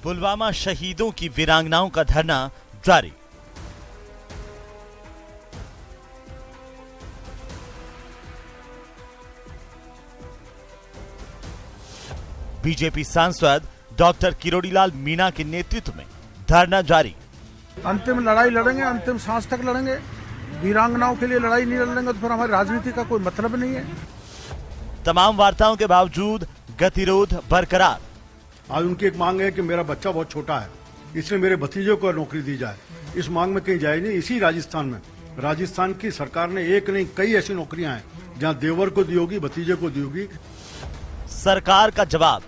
पुलवामा शहीदों की वीरांगनाओं का धरना जारी। बीजेपी सांसद डॉक्टर किरोड़ीलाल मीणा के नेतृत्व में धरना जारी। अंतिम लड़ाई लड़ेंगे, अंतिम सांस तक लड़ेंगे। वीरांगनाओं के लिए लड़ाई नहीं लड़ेंगे तो फिर हमारी राजनीति का कोई मतलब नहीं है। तमाम वार्ताओं के बावजूद गतिरोध बरकरार। आज उनकी एक मांग है कि मेरा बच्चा बहुत छोटा है, इसलिए मेरे भतीजे को नौकरी दी जाए। इस मांग में कहीं जाए नहीं। इसी राजस्थान में राजस्थान की सरकार ने एक नहीं कई ऐसी नौकरियां हैं जहां देवर को दी होगी, भतीजे को दी होगी। सरकार का जवाब,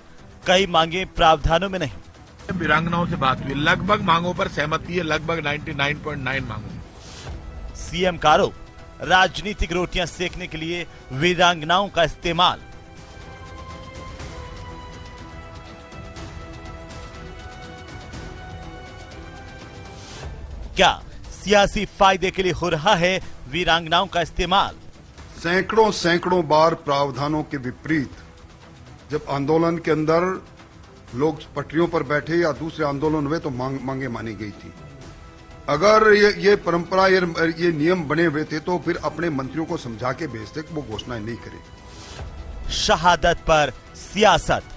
कई मांगे प्रावधानों में नहीं। वीरांगनाओं से बात हुई, लगभग मांगों पर सहमति है, लगभग 99.9 मांगों। सीएम का आरोप, राजनीतिक रोटियां सेकने के लिए वीरांगनाओं का इस्तेमाल। क्या सियासी फायदे के लिए हो रहा है वीरांगनाओं का इस्तेमाल? सैकड़ों बार प्रावधानों के विपरीत जब आंदोलन के अंदर लोग पटरियों पर बैठे या दूसरे आंदोलन हुए तो मांगे मानी गई थी। अगर ये परंपरा ये नियम बने हुए थे तो फिर अपने मंत्रियों को समझा के भेजते कि वो घोषणाएं नहीं करें। शहादत पर सियासत।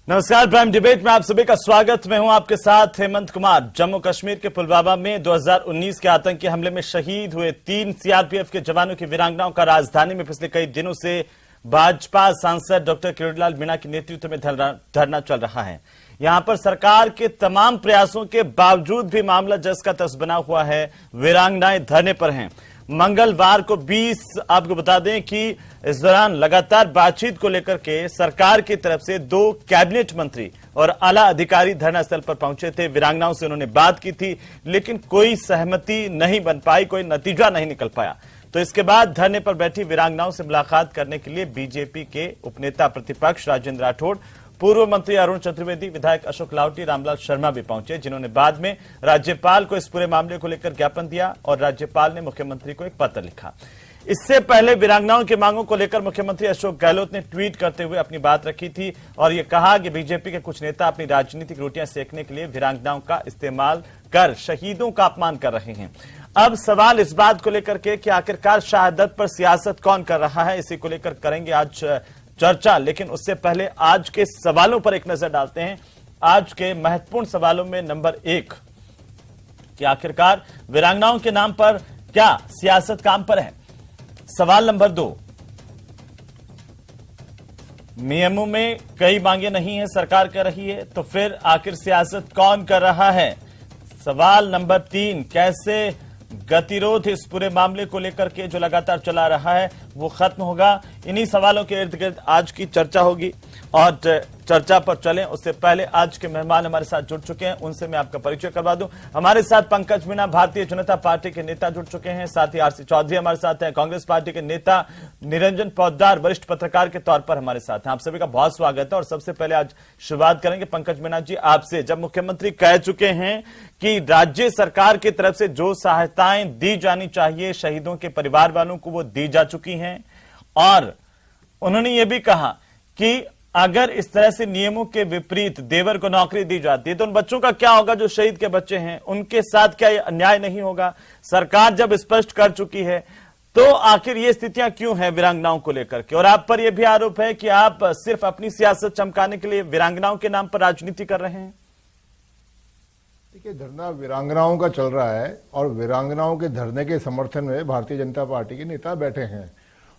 नमस्कार, प्राइम डिबेट में आप सभी का स्वागत। मैं हूं आपके साथ हेमंत कुमार। जम्मू कश्मीर के पुलवामा में 2019 के आतंकी हमले में शहीद हुए 3 सीआरपीएफ के जवानों की वीरांगनाओं का राजधानी में पिछले कई दिनों से भाजपा सांसद डॉक्टर किरोड़ीलाल मीणा के नेतृत्व में धरना चल रहा है। यहां पर सरकार के तमाम प्रयासों के बावजूद भी मामला जस का तस बना हुआ है। वीरांगनाएं धरने पर हैं। मंगलवार को 20 आपको बता दें कि इस दौरान लगातार बातचीत को लेकर के सरकार की तरफ से 2 कैबिनेट मंत्री और आला अधिकारी धरना स्थल पर पहुंचे थे। वीरांगनाओं से उन्होंने बात की थी, लेकिन कोई सहमति नहीं बन पाई, कोई नतीजा नहीं निकल पाया। तो इसके बाद धरने पर बैठी वीरांगनाओं से मुलाकात करने के लिए बीजेपी के उपनेता प्रतिपक्ष राजेंद्र राठौड़, पूर्व मंत्री अरुण चतुर्वेदी, विधायक अशोक लावटी, रामलाल शर्मा भी पहुंचे, जिन्होंने बाद में राज्यपाल को इस पूरे मामले को लेकर ज्ञापन दिया और राज्यपाल ने मुख्यमंत्री को एक पत्र लिखा। इससे पहले वीरांगनाओं की मांगों को लेकर मुख्यमंत्री अशोक गहलोत ने ट्वीट करते हुए अपनी बात रखी थी और यह कहा कि बीजेपी के कुछ नेता अपनी राजनीतिक रोटियां सेकने के लिए वीरांगनाओं का इस्तेमाल कर शहीदों का अपमान कर रहे हैं। अब सवाल इस बात को लेकर के कि आखिरकार शहादत पर सियासत कौन कर रहा है, इसी को लेकर करेंगे आज चर्चा। लेकिन उससे पहले आज के सवालों पर एक नजर डालते हैं। आज के महत्वपूर्ण सवालों में नंबर 1 कि आखिरकार वीरांगनाओं के नाम पर क्या सियासत काम पर है। सवाल नंबर 2, नियमों में कई मांगे नहीं है, सरकार कर रही है, तो फिर आखिर सियासत कौन कर रहा है। सवाल नंबर 3, कैसे गतिरोध इस पूरे मामले को लेकर के जो लगातार चला रहा है वो खत्म होगा। इन्हीं सवालों के इर्द गिर्द आज की चर्चा होगी और चर्चा पर चलें उससे पहले आज के मेहमान हमारे साथ जुड़ चुके हैं, उनसे मैं आपका परिचय करवा दूं। हमारे साथ पंकज मीणा भारतीय जनता पार्टी के नेता जुड़ चुके हैं, साथ ही आरसी चौधरी हमारे साथ हैं, कांग्रेस पार्टी के नेता, निरंजन पोद्दार वरिष्ठ पत्रकार के तौर पर हमारे साथ हैं। आप सभी का बहुत स्वागत है और सबसे पहले आज शुरुआत करेंगे पंकज मीणा जी आपसे। जब मुख्यमंत्री कह चुके हैं कि राज्य सरकार की तरफ से जो सहायताएं दी जानी चाहिए शहीदों के परिवार वालों को वो दी जा चुकी हैं और उन्होंने ये भी कहा कि अगर इस तरह से नियमों के विपरीत देवर को नौकरी दी जाती है तो उन बच्चों का क्या होगा जो शहीद के बच्चे हैं, उनके साथ क्या ये अन्याय नहीं होगा। सरकार जब स्पष्ट कर चुकी है तो आखिर ये स्थितियां क्यों हैं वीरांगनाओं को लेकर के। और आप पर यह भी आरोप है कि आप सिर्फ अपनी सियासत चमकाने के लिए वीरांगनाओं के नाम पर राजनीति कर रहे हैं। देखिए, धरना वीरांगनाओं का चल रहा है और वीरांगनाओं के धरने के समर्थन में भारतीय जनता पार्टी के नेता बैठे हैं।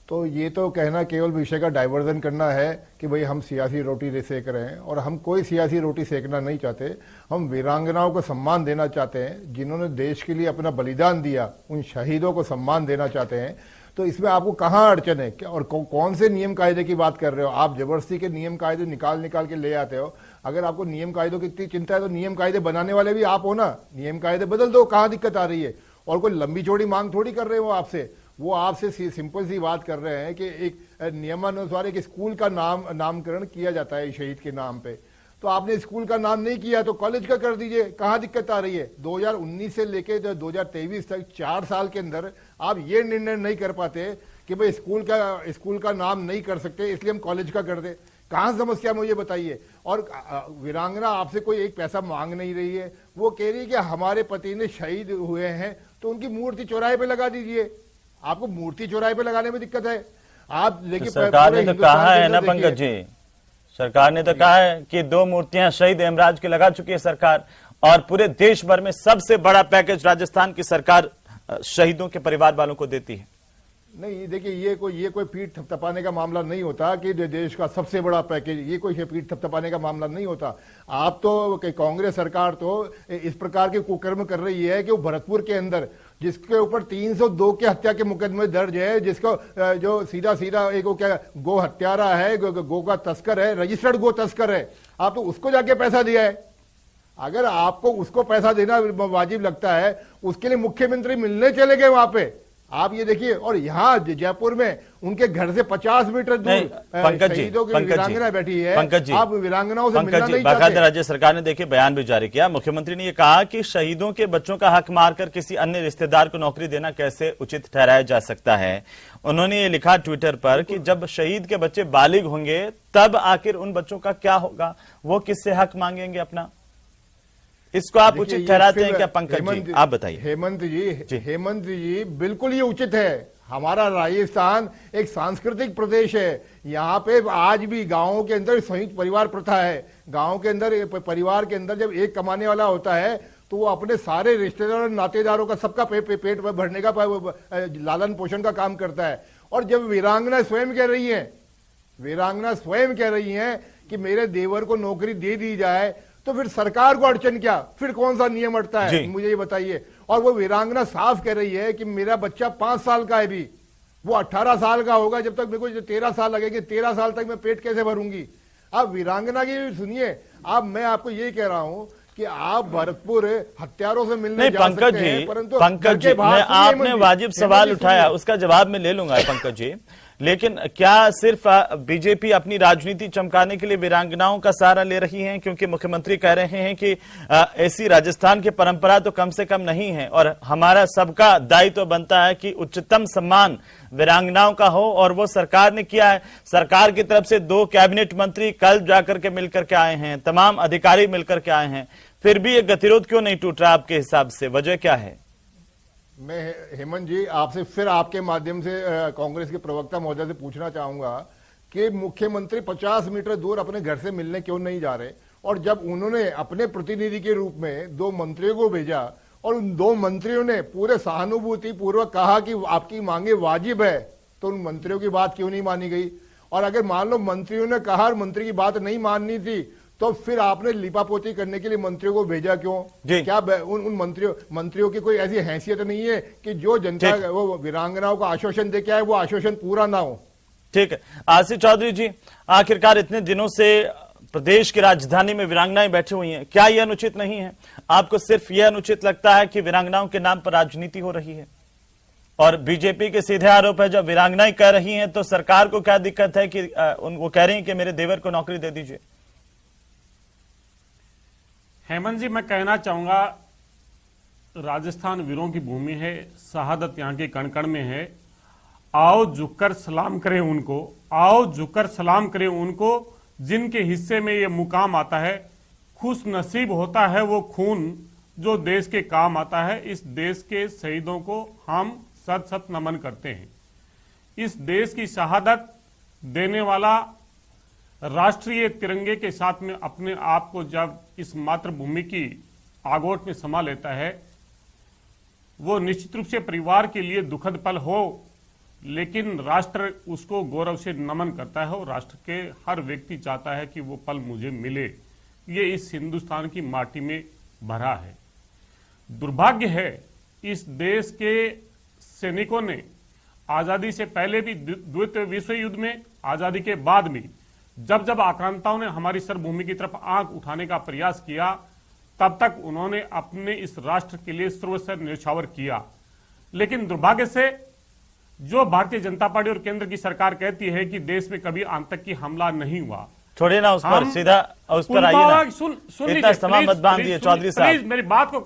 तो ये तो कहना केवल विषय का डाइवर्जन करना है कि भाई हम सियासी रोटी सेक रहे हैं, और हम कोई सियासी रोटी सेकना नहीं चाहते। हम वीरांगनाओं को सम्मान देना चाहते हैं, जिन्होंने देश के लिए अपना बलिदान दिया, उन शहीदों को सम्मान देना चाहते हैं। तो इसमें आपको कहाँ अड़चन है और कौन से नियम कायदे की बात कर रहे हो आप? जबरदस्ती के नियम कायदे निकाल के ले आते हो। अगर आपको नियम कायदों की इतनी चिंता है तो नियम कायदे बनाने वाले भी आप हो ना, नियम कायदे बदल दो, कहाँ दिक्कत आ रही है। और कोई लंबी चौड़ी मांग थोड़ी कर रहे हो आपसे, वो आपसे सिंपल सी बात कर रहे हैं कि एक नियमानुसार एक स्कूल का नामकरण किया जाता है शहीद के नाम पे। तो आपने स्कूल का नाम नहीं किया तो कॉलेज का कर दीजिए, कहाँ दिक्कत आ रही है। 2019 से लेके 2023 तक 4 साल के अंदर आप ये निर्णय नहीं कर पाते कि भाई स्कूल का नाम नहीं कर सकते इसलिए हम कॉलेज का कर दे। कहां समस्या मुझे बताइए। और वीरांगना आपसे कोई एक पैसा मांग नहीं रही है, वो कह रही है कि हमारे पति ने शहीद हुए हैं तो उनकी मूर्ति चौराहे पे लगा दीजिए। आपको मूर्ति चौराहे पे लगाने में दिक्कत है आप, लेकिन सरकार ने तो कहा है ना पंकज जी, सरकार ने तो कहा है कि 2 मूर्तियां शहीद हेमराज की लगा चुकी है सरकार, और पूरे देश भर में सबसे बड़ा पैकेज राजस्थान की सरकार शहीदों के परिवार वालों को देती है। नहीं देखिए, ये कोई पीठ थपथपाने का मामला नहीं होता कि देश का सबसे बड़ा पैकेज, ये कोई पीठ थपथपाने का मामला नहीं होता। आप तो कांग्रेस सरकार तो इस प्रकार के कुकर्म कर रही है कि वो भरतपुर के अंदर जिसके ऊपर 302 के हत्या के मुकदमे दर्ज है, जिसको जो सीधा एक वो क्या गो हत्यारा है, गो का तस्कर है, रजिस्टर्ड गो तस्कर है, आप तो उसको जाके पैसा दिया है। अगर आपको उसको पैसा देना वाजिब लगता है, उसके लिए मुख्यमंत्री मिलने चले गए वहां पे, आप ये देखिए। और यहाँ जयपुर में उनके घर से 50 मीटर दूर शहीदों की वीरांगना बैठी है, आप वीरांगनाओं से मिलना नहीं चाहते। राज्य सरकार ने देखिए बयान भी जारी किया, मुख्यमंत्री ने ये कहा कि शहीदों के बच्चों का हक मारकर किसी अन्य रिश्तेदार को नौकरी देना कैसे उचित ठहराया जा सकता है। उन्होंने ये लिखा ट्विटर पर कि जब शहीद के बच्चे बालिग होंगे तब आखिर उन बच्चों का क्या होगा, वो किससे हक मांगेंगे अपना, इसको आप उचित ठहराते हैं क्या पंकज जी? आप बताइए। हेमंत जी बिल्कुल ये उचित है। हमारा राजस्थान एक सांस्कृतिक प्रदेश है, यहाँ पे आज भी गांवों के अंदर संयुक्त परिवार प्रथा है। गांव के अंदर परिवार के अंदर जब एक कमाने वाला होता है तो वो अपने सारे रिश्तेदारों नातेदारों का सबका पेट भरने का लालन पोषण का काम करता है। और जब वीरांगना स्वयं कह रही है कि मेरे देवर को नौकरी दे दी जाए, तो फिर सरकार को अड़चन क्या, फिर कौन सा नियम अड़ता है, मुझे ये बताइए। और वो वीरांगना साफ कह रही है कि मेरा बच्चा 5 साल का है, भी वो 18 साल का होगा, जब तक मेरे को 13 साल लगेंगे, 13 साल तक मैं पेट कैसे भरूंगी। आप वीरांगना की सुनिए। मैं आपको ये कह रहा हूं कि आप भरतपुर हत्यारों से मिलने जा सकते हैं, परंतु पंकज जी आपने वाजिब सवाल उठाया, उसका जवाब मैं ले लूंगा पंकज जी, लेकिन क्या सिर्फ बीजेपी अपनी राजनीति चमकाने के लिए वीरांगनाओं का सहारा ले रही है? क्योंकि मुख्यमंत्री कह रहे हैं कि ऐसी राजस्थान की परंपरा तो कम से कम नहीं है, और हमारा सबका दायित्व बनता है कि उच्चतम सम्मान वीरांगनाओं का हो, और वो सरकार ने किया है। सरकार की तरफ से 2 कैबिनेट मंत्री कल जाकर के मिलकर के आए हैं, तमाम अधिकारी मिलकर के आए हैं, फिर भी ये गतिरोध क्यों नहीं टूट रहा आपके हिसाब से, वजह क्या है? मैं हेमंत जी आपसे फिर आपके माध्यम से कांग्रेस के प्रवक्ता महोदय से पूछना चाहूंगा कि मुख्यमंत्री 50 मीटर दूर अपने घर से मिलने क्यों नहीं जा रहे, और जब उन्होंने अपने प्रतिनिधि के रूप में 2 मंत्रियों को भेजा और उन 2 मंत्रियों ने पूरे सहानुभूति पूर्वक कहा कि आपकी मांगे वाजिब है, तो उन मंत्रियों की बात क्यों नहीं मानी गई? और अगर मान लो मंत्रियों ने कहा और मंत्री की बात नहीं माननी थी, तो फिर आपने लिपापोती करने के लिए मंत्रियों को भेजा क्यों? क्या उन मंत्रियों की कोई ऐसी हैसियत नहीं है कि जो जनता वो वीरांगनाओं का आश्वासन दे के आए वो आश्वासन पूरा ना हो? ठीक है, आसिफ चौधरी जी, आखिरकार इतने दिनों से प्रदेश की राजधानी में वीरांगनाएं बैठी हुई हैं, क्या यह अनुचित नहीं है? आपको सिर्फ यह अनुचित लगता है कि वीरांगनाओं के नाम पर राजनीति हो रही है? और बीजेपी के सीधे आरोप है, जब वीरांगनाएं कह रही हैं तो सरकार को क्या दिक्कत है कि वो कह रही हैं कि मेरे देवर को नौकरी दे दीजिए? हेमंत जी, मैं कहना चाहूंगा राजस्थान वीरों की भूमि है, शहादत यहाँ के कण कण में है। आओ झुककर सलाम करें उनको, आओ झुककर सलाम करें उनको जिनके हिस्से में ये मुकाम आता है। खुश नसीब होता है वो खून जो देश के काम आता है। इस देश के शहीदों को हम सत सत नमन करते हैं। इस देश की शहादत देने वाला राष्ट्रीय तिरंगे के साथ में अपने आप को जब इस मातृभूमि की आगोट में समा लेता है, वो निश्चित रूप से परिवार के लिए दुखद पल हो, लेकिन राष्ट्र उसको गौरव से नमन करता है और राष्ट्र के हर व्यक्ति चाहता है कि वो पल मुझे मिले। ये इस हिंदुस्तान की माटी में भरा है। दुर्भाग्य है इस देश के सैनिकों ने आजादी से पहले भी, द्वितीय विश्व युद्ध में, आजादी के बाद भी जब जब आक्रांताओं ने हमारी सर्वभूमि की तरफ आंख उठाने का प्रयास किया, तब तक उन्होंने अपने इस राष्ट्र के लिए सर्वस्व न्यौछावर किया। लेकिन दुर्भाग्य से जो भारतीय जनता पार्टी और केंद्र की सरकार कहती है कि देश में कभी आतंकी हमला नहीं हुआ, छोड़िए ना उस पर, सीधा उस पर आइए ना। इतना इस्तेमाल मत बांधिए चौधरी साहब, मेरी बात को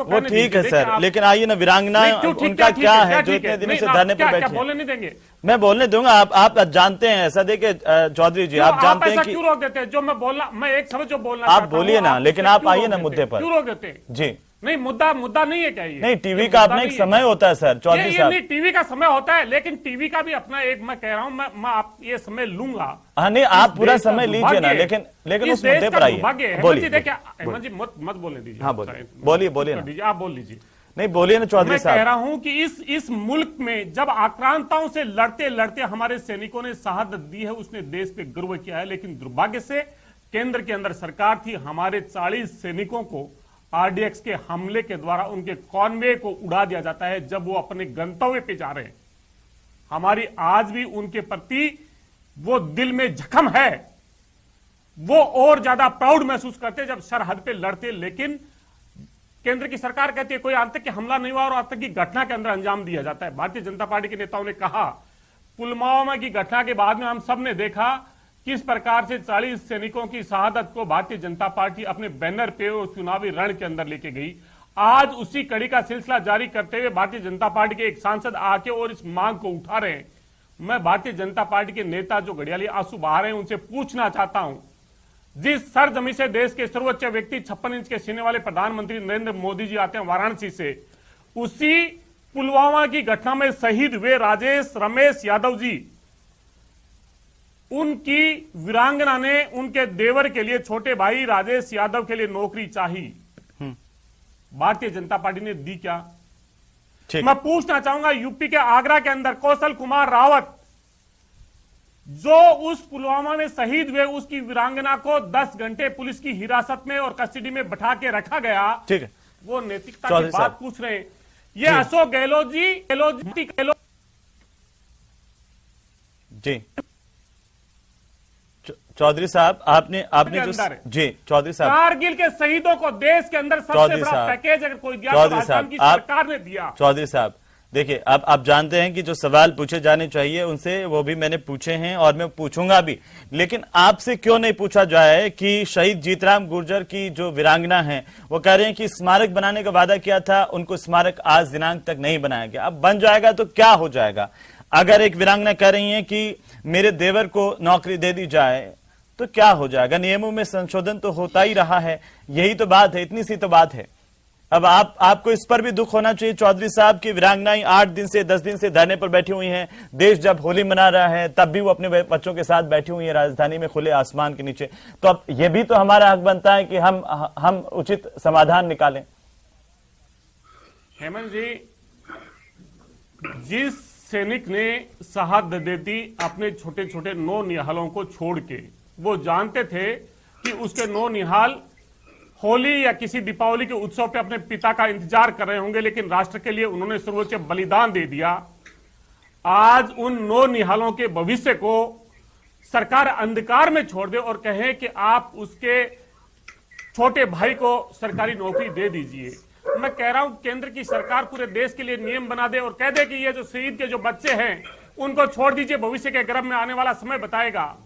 वो ठीक है सर, लेकिन आइए ना, वीरांगना उनका क्या है जो इतने दिनों से धरने पर बैठे? बोलने नहीं देंगे? मैं बोलने दूंगा, आप जानते हैं ऐसा। देखिए चौधरी जी, आप जानते हैं कि क्यों रोक देते हैं? जो मैं बोलना, मैं एक समझ जो बोलना आप बोलिए ना, लेकिन आप आइए ना मुद्दे पर। क्यों रोक देते हैं? जी नहीं, मुद्दा नहीं है क्या ये? नहीं, टीवी का अपना एक समय होता है सर चौधरी साहब। नहीं, टीवी का समय होता है, लेकिन टीवी का भी अपना एक, मैं कह रहा हूं, मैं आप ये समय लूंगा। हाँ नहीं, आप पूरा समय लीजिए ना, लेकिन उस मुद्दे पर आइए। बोलिए, हेमंत जी मत बोलने दीजिए। हाँ बोलिए ना, आप बोल लीजिए। नहीं बोलिए ना चौधरी मैं साहब। कह रहा हूं कि इस मुल्क में जब आक्रांताओं से लड़ते लड़ते हमारे सैनिकों ने शहादत दी है, उसने देश पे गर्व किया है, लेकिन दुर्भाग्य से केंद्र के अंदर सरकार थी, हमारे 40 सैनिकों को आरडीएक्स के हमले के द्वारा उनके कॉन्वे को उड़ा दिया जाता है जब वो अपने गंतव्य पे जा रहे हैं। हमारी आज भी उनके प्रति वो दिल में जख्म है। वो और ज्यादा प्राउड महसूस करते जब सरहद पे लड़ते, लेकिन केंद्र की सरकार कहती है कोई आतंकी हमला नहीं हुआ और आतंकी घटना के अंदर अंजाम दिया जाता है। भारतीय जनता पार्टी के नेताओं ने कहा, पुलवामा की घटना के बाद में हम सब ने देखा किस प्रकार से 40 सैनिकों की शहादत को भारतीय जनता पार्टी अपने बैनर पे और चुनावी रण के अंदर लेके गई। आज उसी कड़ी का सिलसिला जारी करते हुए भारतीय जनता पार्टी के एक सांसद आके और इस मांग को उठा रहे हैं। मैं भारतीय जनता पार्टी के नेता जो घड़ियाली आंसू बहा रहे हैं उनसे पूछना चाहता हूं, जिस सरजमी से देश के सर्वोच्च व्यक्ति 56 इंच के सीने वाले प्रधानमंत्री नरेंद्र मोदी जी आते हैं वाराणसी से, उसी पुलवामा की घटना में शहीद हुए राजेश रमेश यादव जी, उनकी वीरांगना ने उनके देवर के लिए, छोटे भाई राजेश यादव के लिए नौकरी चाहिए। भारतीय जनता पार्टी ने दी क्या? मैं पूछना चाहूंगा, यूपी के आगरा के अंदर कौशल कुमार रावत जो उस पुलवामा में शहीद हुए, उसकी वीरांगना को 10 घंटे पुलिस की हिरासत में और कस्टडी में बैठा के रखा गया। ठीक है, वो नैतिकता की बात पूछ रहे हैं। ये अशोक गहलोत जी चौधरी साहब, आपने जो जी चौधरी साहब, कारगिल के शहीदों को देश के अंदर सबसे बड़ा पैकेज अगर कोई दिया तो राजस्थान की सरकार ने दिया। चौधरी साहब देखिए, अब आप जानते हैं कि जो सवाल पूछे जाने चाहिए उनसे, वो भी मैंने पूछे हैं और मैं पूछूंगा भी, लेकिन आपसे क्यों नहीं पूछा जाए कि शहीद जीतराम गुर्जर की जो वीरांगना है, वो कह रहे हैं कि स्मारक बनाने का वादा किया था, उनको स्मारक आज दिनांक तक नहीं बनाया गया। अब बन जाएगा तो क्या हो जाएगा? अगर एक वीरांगना कह रही है कि मेरे देवर को नौकरी दे दी जाए तो क्या हो जाएगा? नियमों में संशोधन तो होता ही रहा है, यही तो बात है, इतनी सी तो बात है। अब आपको इस पर भी दुख होना चाहिए चौधरी साहब की वीरांगनाएं 8 दिन से 10 दिन से धरने पर बैठी हुई हैं। देश जब होली मना रहा है तब भी वो अपने बच्चों के साथ बैठी हुई है राजधानी में खुले आसमान के नीचे। तो अब ये भी तो हमारा हक बनता है कि हम उचित समाधान निकालें। हेमंत जी, जिस सैनिक ने शहादत दे दी अपने छोटे छोटे 9 निहालों को छोड़ के, वो जानते थे कि उसके 9 निहाल होली या किसी दीपावली के उत्सव पे अपने पिता का इंतजार कर रहे होंगे, लेकिन राष्ट्र के लिए उन्होंने सर्वोच्च बलिदान दे दिया। आज उन 9 निहालों के भविष्य को सरकार अंधकार में छोड़ दे और कहे कि आप उसके छोटे भाई को सरकारी नौकरी दे दीजिए। मैं कह रहा हूं केंद्र की सरकार पूरे देश के लिए नियम बना दे और कह दे कि ये जो शहीद के जो बच्चे हैं उनको छोड़ दीजिए, भविष्य के गर्भ में आने वाला समय बताएगा।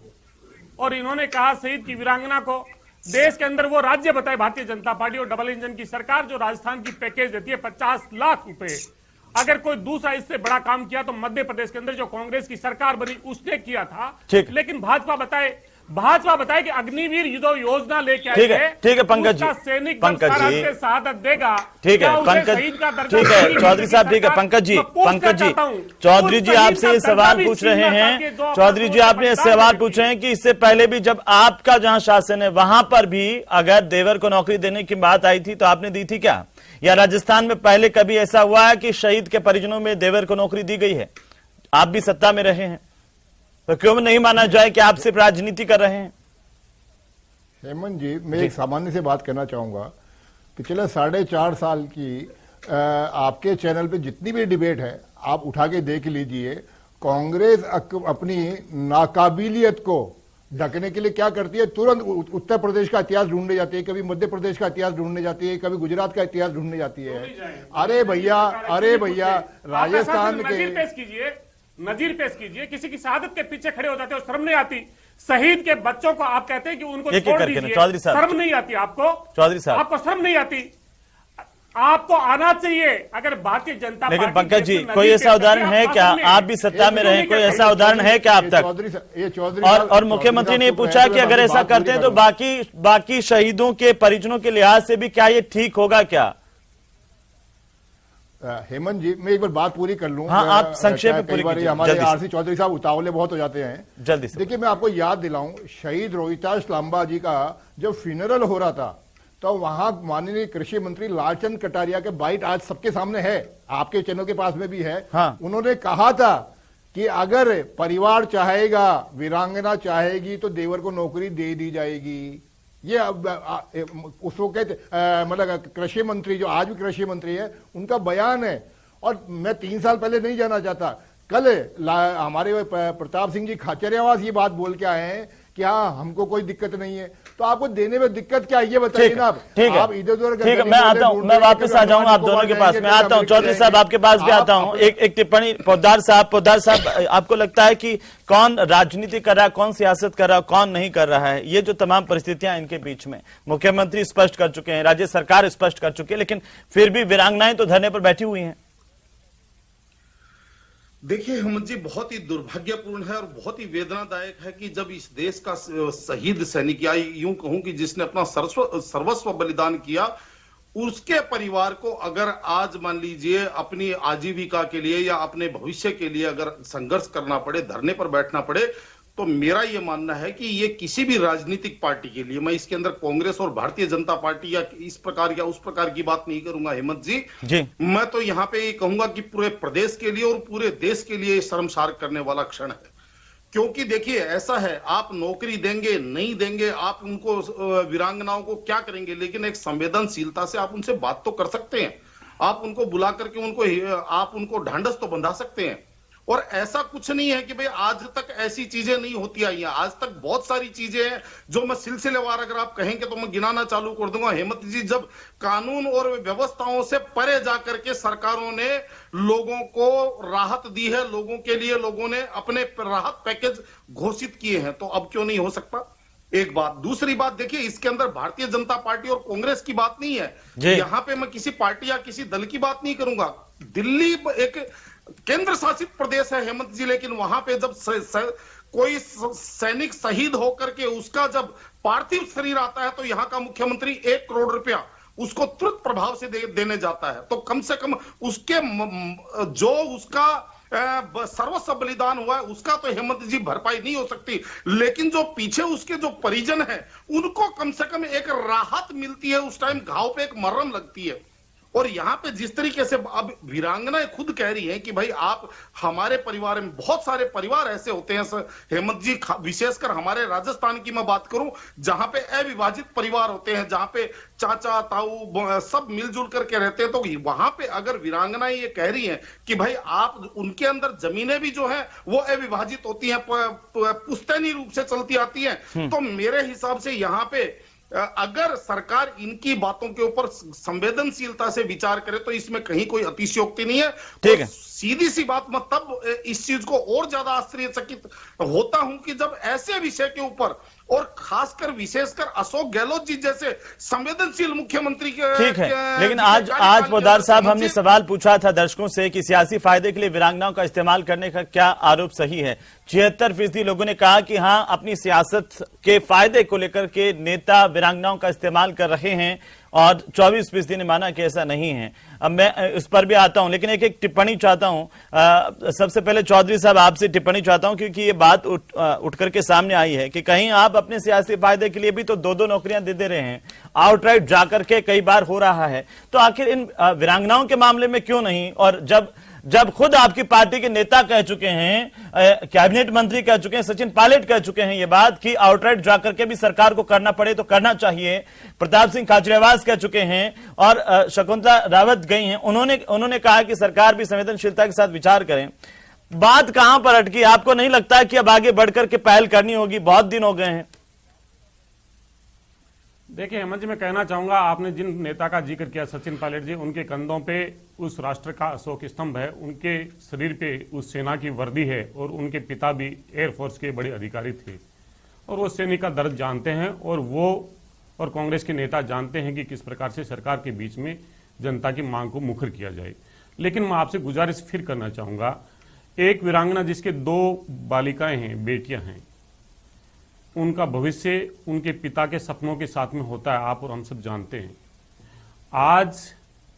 और इन्होंने कहा शहीद की वीरांगना को देश के अंदर वो राज्य बताए भारतीय जनता पार्टी और डबल इंजन की सरकार जो राजस्थान की पैकेज देती है 50 लाख रुपए। अगर कोई दूसरा इससे बड़ा काम किया तो मध्य प्रदेश के अंदर जो कांग्रेस की सरकार बनी उसने किया था, लेकिन भाजपा बताए कि अग्निवीर योजना लेके आई है। ठीक है पंकज जी, सैनिक शहादत देगा। ठीक है पंकज, ठीक है चौधरी साहब, ठीक है पंकज जी चौधरी जी आपसे ये सवाल पूछ रहे हैं। चौधरी जी आपने सवाल पूछ रहे हैं कि इससे पहले भी जब आपका जहां शासन है वहां पर भी अगर देवर को नौकरी देने की बात आई थी तो आपने दी थी क्या? या राजस्थान में पहले कभी ऐसा हुआ है कि शहीद के परिजनों में देवर को नौकरी दी गई है? आप भी सत्ता में रहे हैं तो क्यों नहीं माना जाए कि आप सिर्फ राजनीति कर रहे हैं? हेमंत जी, मैं एक सामान्य से बात कहना चाहूंगा। पिछले 4.5 साल की आपके चैनल पे जितनी भी डिबेट है आप उठा के देख लीजिए। कांग्रेस अपनी नाकाबिलियत को ढकने के लिए क्या करती है, तुरंत उत्तर प्रदेश का इतिहास ढूंढने जाती है, कभी मध्य प्रदेश का इतिहास ढूंढने जाती है, कभी गुजरात का इतिहास ढूंढने जाती है। अरे भैया राजस्थान के नजीर पेश कीजिए, किसी की शहादत के पीछे खड़े हो जाते हो, शर्म नहीं आती? शहीद के बच्चों को आप कहते हैं कि उनको एक-एक छोड़ करके ना, दीजिए। चौधरी साहब। शर्म नहीं आती आपको? चौधरी साहब। आपको शर्म नहीं आती? आपको आना चाहिए। अगर भारतीय जनता लेकिन पार्टी पंकज जी, जैसे कोई नदी ऐसा के उदाहरण तट है आप क्या? पास में आप भी सत्ता में रहे, कोई ऐसा उदाहरण है क्या आप तक? और मुख्यमंत्री ने पूछा कि अगर ऐसा करते हैं तो बाकी शहीदों के परिजनों के लिहाज से भी क्या ये ठीक होगा क्या? हेमंत जी, मैं एक बार बात पूरी कर लूं। हाँ, आप संक्षेप में पूरी कीजिए, हमारे जल्दी से। आरसी चौधरी साहब उतावले बहुत हो जाते हैं। जल्दी से। देखिए, मैं आपको याद दिलाऊं, शहीद रोहिताश लांबा जी का जब फ्यूनरल हो रहा था तो वहां माननीय कृषि मंत्री लालचंद कटारिया के बाइट आज सबके सामने है, आपके चैनल के पास में भी है। हाँ। उन्होंने कहा था कि अगर परिवार चाहेगा, वीरांगना चाहेगी तो देवर को नौकरी दे दी जाएगी। ये उसको कहते मतलब कृषि मंत्री जो आज भी कृषि मंत्री है, उनका बयान है। और मैं 3 साल पहले नहीं जाना चाहता, कल हमारे प्रताप सिंह जी खाचरियावास ये बात बोल के आए हैं कि हाँ, हमको कोई दिक्कत नहीं है। तो आपको देने में दिक्कत क्या है ये बताइए ना। ठीक है, आप इधर उधर ठीक है, मैं आता हूं, मैं वापस आ जाऊंगा आप दोनों के पास। मैं आता हूं, चौधरी साहब आपके पास भी आता हूं। एक टिप्पणी पोद्दार साहब, आपको लगता है कि कौन राजनीति कर रहा है, कौन सियासत कर रहा है, कौन नहीं कर रहा है? ये जो तमाम परिस्थितियां इनके बीच में, मुख्यमंत्री स्पष्ट कर चुके हैं, राज्य सरकार स्पष्ट कर चुकी है, लेकिन फिर भी वीरांगनाएं तो धरने पर बैठी हुई हैं। देखिए हेमंत जी, बहुत ही दुर्भाग्यपूर्ण है और बहुत ही वेदनादायक है कि जब इस देश का शहीद सैनिक, या यूं कहूं कि जिसने अपना सर्वस्व बलिदान किया, उसके परिवार को अगर आज मान लीजिए अपनी आजीविका के लिए या अपने भविष्य के लिए अगर संघर्ष करना पड़े, धरने पर बैठना पड़े, तो मेरा यह मानना है कि ये किसी भी राजनीतिक पार्टी के लिए, मैं इसके अंदर कांग्रेस और भारतीय जनता पार्टी या इस प्रकार या उस प्रकार की बात नहीं करूंगा हेमंत जी। मैं तो यहां पे ये कहूंगा कि पूरे प्रदेश के लिए और पूरे देश के लिए शर्मसार करने वाला क्षण है। क्योंकि देखिए ऐसा है, आप नौकरी देंगे नहीं देंगे, आप उनको वीरांगनाओं को क्या करेंगे, लेकिन एक संवेदनशीलता से आप उनसे बात तो कर सकते हैं, आप उनको बुला करके आप उनको ढांढस तो बंधा सकते हैं। और ऐसा कुछ नहीं है कि भाई आज तक ऐसी चीजें नहीं होती आई हैं, आज तक बहुत सारी चीजें हैं जो मैं सिलसिलेवार अगर आप कहेंगे तो मैं गिनाना चालू कर दूंगा हेमंत जी। जब कानून और व्यवस्थाओं से परे जाकर के सरकारों ने लोगों को राहत दी है, लोगों के लिए लोगों ने अपने राहत पैकेज घोषित किए हैं, तो अब क्यों नहीं हो सकता? एक बात। दूसरी बात, देखिए इसके अंदर भारतीय जनता पार्टी और कांग्रेस की बात नहीं है, यहां पे मैं किसी पार्टी या किसी दल की बात नहीं करूंगा। दिल्ली एक केंद्र शासित प्रदेश है हेमंत जी, लेकिन वहां पे जब कोई सैनिक शहीद होकर के उसका जब पार्थिव शरीर आता है तो यहां का मुख्यमंत्री 1 करोड़ रुपया उसको तुरंत प्रभाव से देने जाता है। तो कम से कम उसके जो उसका सर्वस्व बलिदान हुआ है उसका तो हेमंत जी भरपाई नहीं हो सकती, लेकिन जो पीछे उसके जो परिजन हैं उनको कम से कम एक राहत मिलती है, उस टाइम घाव पे एक मरहम लगती है। और यहां पे जिस तरीके से अब वीरांगनाएं खुद कह रही हैं कि भाई आप हमारे परिवार में, बहुत सारे परिवार ऐसे होते हैं हेमंत जी, विशेषकर हमारे राजस्थान की मैं बात करूं जहां पे अविभाजित परिवार होते हैं, जहां पे चाचा ताऊ सब मिलजुल करके रहते हैं, तो वहां पे अगर वीरांगनाएं ये कह रही हैं कि भाई आप उनके अंदर जमीनें भी जो है वो अविभाजित होती हैं, पुश्तैनी रूप से चलती आती हैं, तो मेरे हिसाब से यहां पे अगर सरकार इनकी बातों के ऊपर संवेदनशीलता से विचार करे तो इसमें कहीं कोई अतिशयोक्ति नहीं है। ठीक है, सीधी सी बात, मैं तब इस चीज को और ज्यादा आश्चर्यचकित होता हूं कि जब ऐसे विषय के ऊपर, और खासकर विशेषकर अशोक गहलोत जी जैसे संवेदनशील मुख्यमंत्री के, ठीक है, लेकिन आज पोद्दार साहब, हमने सवाल पूछा था दर्शकों से कि सियासी फायदे के लिए वीरांगनाओं का इस्तेमाल करने का क्या आरोप सही है। 76% लोगों ने कहा कि हां, अपनी सियासत के फायदे को लेकर के नेता वीरांगनाओं का इस्तेमाल कर रहे हैं, और 24% ने माना कि ऐसा नहीं है। अब मैं इस पर भी आता हूं, लेकिन एक टिप्पणी चाहता हूं। सबसे पहले चौधरी साहब आपसे टिप्पणी चाहता हूं, क्योंकि ये बात उठ करके सामने आई है कि कहीं आप अपने सियासी फायदे के लिए भी तो 2-2 नौकरियां दे रहे हैं, आउटराइट जाकर के कई बार हो रहा है, तो आखिर इन वीरांगनाओं के मामले में क्यों नहीं? और जब खुद आपकी पार्टी के नेता कह चुके हैं, कैबिनेट मंत्री कह चुके हैं, सचिन पायलट कह चुके हैं ये बात कि आउटराइट जाकर के भी सरकार को करना पड़े तो करना चाहिए, प्रताप सिंह खाचरियावास कह चुके हैं, और शकुंतला रावत गई हैं, उन्होंने कहा कि सरकार भी संवेदनशीलता के साथ विचार करें। बात कहां पर अटकी? आपको नहीं लगता कि अब आगे बढ़कर के पहल करनी होगी? बहुत दिन हो गए हैं। देखिए हेमंत जी, मैं कहना चाहूंगा, आपने जिन नेता का जिक्र किया सचिन पायलट जी, उनके कंधों पे उस राष्ट्र का अशोक स्तंभ है, उनके शरीर पे उस सेना की वर्दी है, और उनके पिता भी एयरफोर्स के बड़े अधिकारी थे। और वो सैनिक का दर्द जानते हैं, और वो और कांग्रेस के नेता जानते हैं कि किस प्रकार से सरकार के बीच में जनता की मांग को मुखर किया जाए। लेकिन मैं आपसे गुजारिश फिर करना चाहूंगा, एक वीरांगना जिसके 2 बालिकाएं हैं, बेटियां हैं, उनका भविष्य उनके पिता के सपनों के साथ में होता है, आप और हम सब जानते हैं। आज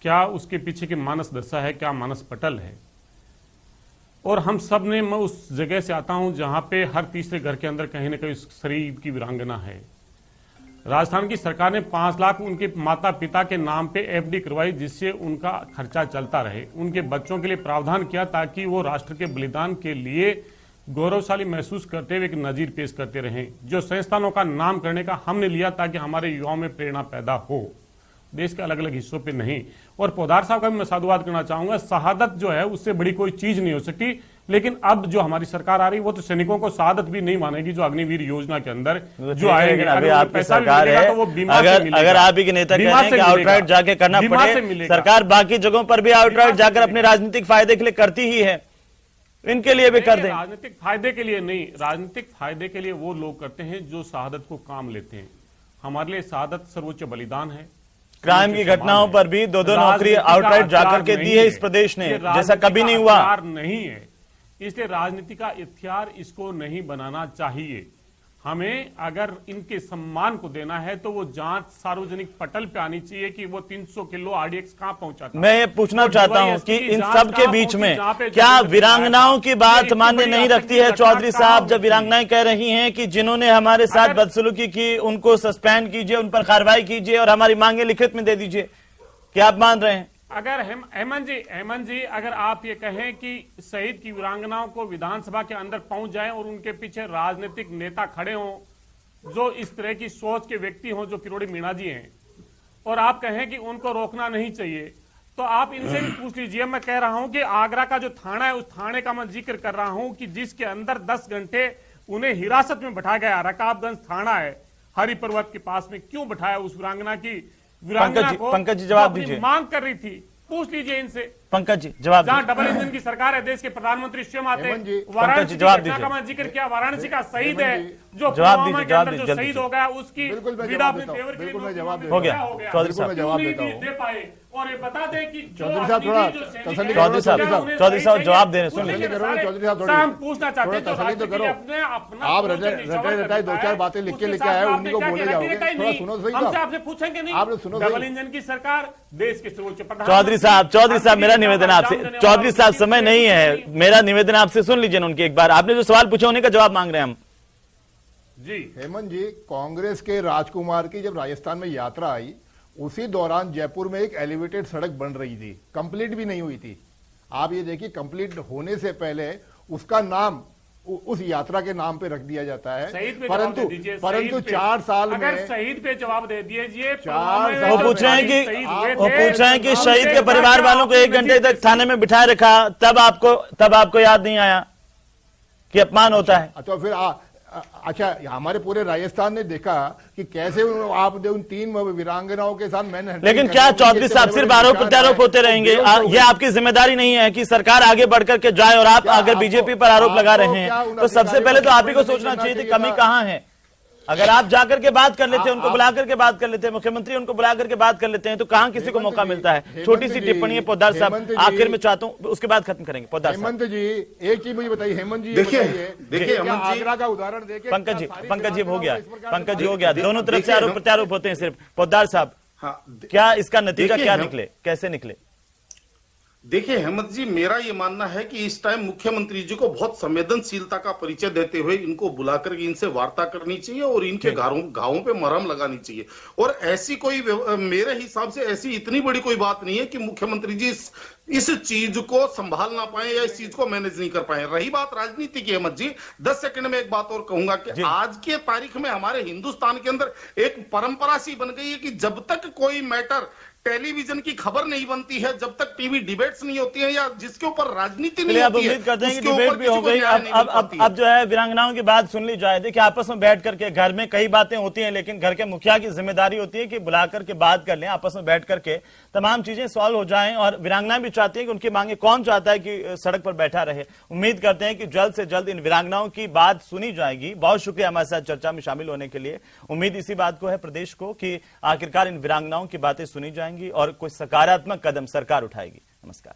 क्या उसके पीछे की मानस दशा है, क्या मानस पटल है? और हम सब ने, मैं उस जगह से आता हूं जहां पे हर तीसरे घर के अंदर कहीं ना कहीं शरीफ की वीरांगना है। राजस्थान की सरकार ने 5 लाख उनके माता पिता के नाम पे एफडी करवाई, जिससे उनका खर्चा चलता रहे। उनके बच्चों के लिए प्रावधान किया ताकि वो राष्ट्र के बलिदान के लिए गौरवशाली महसूस करते हुए एक नजीर पेश करते रहें। जो संस्थानों का नाम करने का हमने लिया ताकि हमारे युवाओं में प्रेरणा पैदा हो, देश के अलग अलग हिस्सों पे नहीं। और पोदार साहब का भी मैं साधुवाद करना चाहूंगा, शहादत जो है उससे बड़ी कोई चीज नहीं हो सकती। लेकिन अब जो हमारी सरकार आ रही है वो तो सैनिकों को शहादत भी नहीं मानेगी, जो अग्निवीर योजना के अंदर जो आएंगे। अभी आपकी सरकार है, अगर आप ही के नेता कह रहे हैं कि आउटराइट जाके करना पड़े, सरकार बाकी जगहों पर भी आउटराइट जाकर अपने राजनीतिक फायदे के लिए करती ही है, इनके लिए भी कर दें। राजनीतिक फायदे के लिए नहीं, राजनीतिक फायदे के लिए वो लोग करते हैं जो शहादत को काम लेते हैं। हमारे लिए शहादत सर्वोच्च बलिदान है। क्राइम की घटनाओं पर भी 2-2 नौकरी आउटराइट जाकर के दी है इस प्रदेश ने, जैसा कभी नहीं हुआ। नहीं है, इसलिए राजनीति का हथियार इसको नहीं बनाना चाहिए। हमें अगर इनके सम्मान को देना है तो वो जांच सार्वजनिक पटल पे आनी चाहिए कि वो 300 किलो आरडीएक्स कहां पहुंचा था। मैं ये पूछना चाहता हूं कि इन सब के बीच में क्या वीरांगनाओं की बात मान्य नहीं रखती है चौधरी साहब, जब वीरांगनाएं कह रही हैं कि जिन्होंने हमारे साथ बदसलूकी की उनको सस्पेंड कीजिए, उन पर कार्रवाई कीजिए और हमारी मांगे लिखित में दे दीजिए, क्या आप मान रहे हैं? अगर हेमंत जी अगर आप ये कहें कि शहीद की वीरांगनाओं को विधानसभा के अंदर पहुंच जाएं और उनके पीछे राजनीतिक नेता खड़े हों जो इस तरह की सोच के व्यक्ति हों, जो किरोड़ी मीणा जी हैं, और आप कहें कि उनको रोकना नहीं चाहिए, तो आप इनसे भी पूछ लीजिए। मैं कह रहा हूं कि आगरा का जो थाना है, उस थाने का मैं जिक्र कर रहा हूं कि जिसके अंदर 10 घंटे उन्हें हिरासत में बैठाया गया। रकाबगंज थाना है हरि पर्वत के पास में, क्यों बैठाया उस वीरांगना को? पंकज जी जवाब दीजिए। मांग कर रही थी, पूछ लीजिए इनसे। पंकज जी जवाब जहां डबल इंजन की सरकार है, देश के प्रधानमंत्री स्वयं आते हैं। वाराणसी जवाब दीजिए। का जिक्र किया, वाराणसी का शहीद है जो जवाब दीजिए, पुलवामा के अंदर जो शहीद हो गया, उसकी पीड़ा अपने तेवर के लिए हो गया। चौधरी साहब जवाब देता हूं। दे पाए और ये बता दें कि चौधरी साहब थोड़ा तसल्ली करो, चौधरी साहब जवाब दे रहे, सुन लीजिए। चौधरी साहब थोड़ा पूछना चाहते हैं तसल्ली तो करो। आप रटाई 2-4 बातें लिख के लेके आए, उन्हीं को बोले जाओगे। थोड़ा सुनो सही, आपसे पूछेंगे नहीं। आपने सुनो डबल इंजन की सरकार, देश के सर्वोच्च प्रधान। चौधरी साहब मेरा निवेदन आपसे, चौधरी साहब समय नहीं है, मेरा निवेदन आपसे सुन लीजिए उनकी एक बार। आपने जो सवाल पूछा उन्हीं का जवाब मांग रहे हैं हम जी। हेमंत जी, कांग्रेस के राजकुमार की जब राजस्थान में यात्रा आई, उसी दौरान जयपुर में एक एलिवेटेड सड़क बन रही थी, कंप्लीट भी नहीं हुई थी। आप ये देखिए, कंप्लीट होने से पहले उसका नाम उस यात्रा के नाम पे रख दिया जाता है, परंतु 4 साल में शहीद पे जवाब दे दीजिए। वो पूछ रहे हैं कि शहीद के परिवार वालों को 1 घंटे तक थाने में बिठाए रखा, तब आपको याद नहीं आया कि अपमान होता है? तो फिर अच्छा, हमारे पूरे राजस्थान ने देखा कि कैसे आप उन 3 वीरांगनाओं के साथ मैंने। लेकिन क्या चौधरी साहब सिर्फ आरोप प्रत्यारोप होते रहेंगे? ये आपकी जिम्मेदारी नहीं है कि सरकार आगे बढ़कर के जाए, और आप अगर बीजेपी पर आरोप लगा रहे हैं तो सबसे पहले तो आप ही को सोचना चाहिए थी कमी कहां है। अगर आप जाकर के बात कर लेते, उनको बुला करके बात कर लेते, मुख्यमंत्री उनको बुला करके बात कर लेते हैं, तो कहां किसी को मौका मिलता है? छोटी सी टिप्पणी है पोद्दार साहब, आखिर में चाहता हूं, उसके बाद खत्म करेंगे। पोद्दार साहब, हेमंत जी एक चीज मुझे बताइए। हेमंत जी देखिए आगरा का उदाहरण देखिए। पंकज जी हो गया, दोनों तरफ से आरोप प्रत्यारोप होते हैं सिर्फ। पोद्दार साहब, क्या इसका नतीजा क्या निकले, कैसे निकले? देखिए हेमंत जी, मेरा ये मानना है कि इस टाइम मुख्यमंत्री जी को बहुत संवेदनशीलता का परिचय देते हुए इनको बुलाकर इनसे वार्ता करनी चाहिए और इनके घावों पे मरहम लगानी चाहिए। और ऐसी कोई, मेरे हिसाब से ऐसी इतनी बड़ी कोई बात नहीं है कि मुख्यमंत्री जी इस चीज को संभाल ना पाए या इस चीज को मैनेज नहीं कर पाए। रही बात राजनीति की, हेमंत जी 10 सेकंड में एक बात और कहूंगा कि आज के तारीख में हमारे हिंदुस्तान के अंदर एक परंपरा सी बन गई है कि जब तक कोई मैटर टेलीविजन की खबर नहीं बनती है, जब तक टीवी डिबेट्स नहीं होती है या जिसके ऊपर राजनीति नहीं चलिए अब होती है, उम्मीद करते हैं कि उसके डिबेट ऊपर भी हो किसी को गई। न्याय नहीं मिल पाती है। अब जो है वीरांगनाओं की बात सुन ली जाए। देखिए आपस में बैठ करके, घर में कई बातें होती हैं लेकिन घर के मुखिया की जिम्मेदारी होती है कि बुला करके बात कर लें, आपस में बैठ करके तमाम चीजें सॉल्व हो जाएं। और वीरांगना भी चाहती है कि उनकी मांगे, कौन चाहता है कि सड़क पर बैठा रहे। उम्मीद करते हैं कि जल्द से जल्द इन वीरांगनाओं की बात सुनी जाएगी। बहुत शुक्रिया हमारे साथ चर्चा में शामिल होने के लिए। उम्मीद इसी बात को है प्रदेश को कि आखिरकार इन वीरांगनाओं की बातें सुनी जाएंगी और कोई सकारात्मक कदम सरकार उठाएगी। नमस्कार।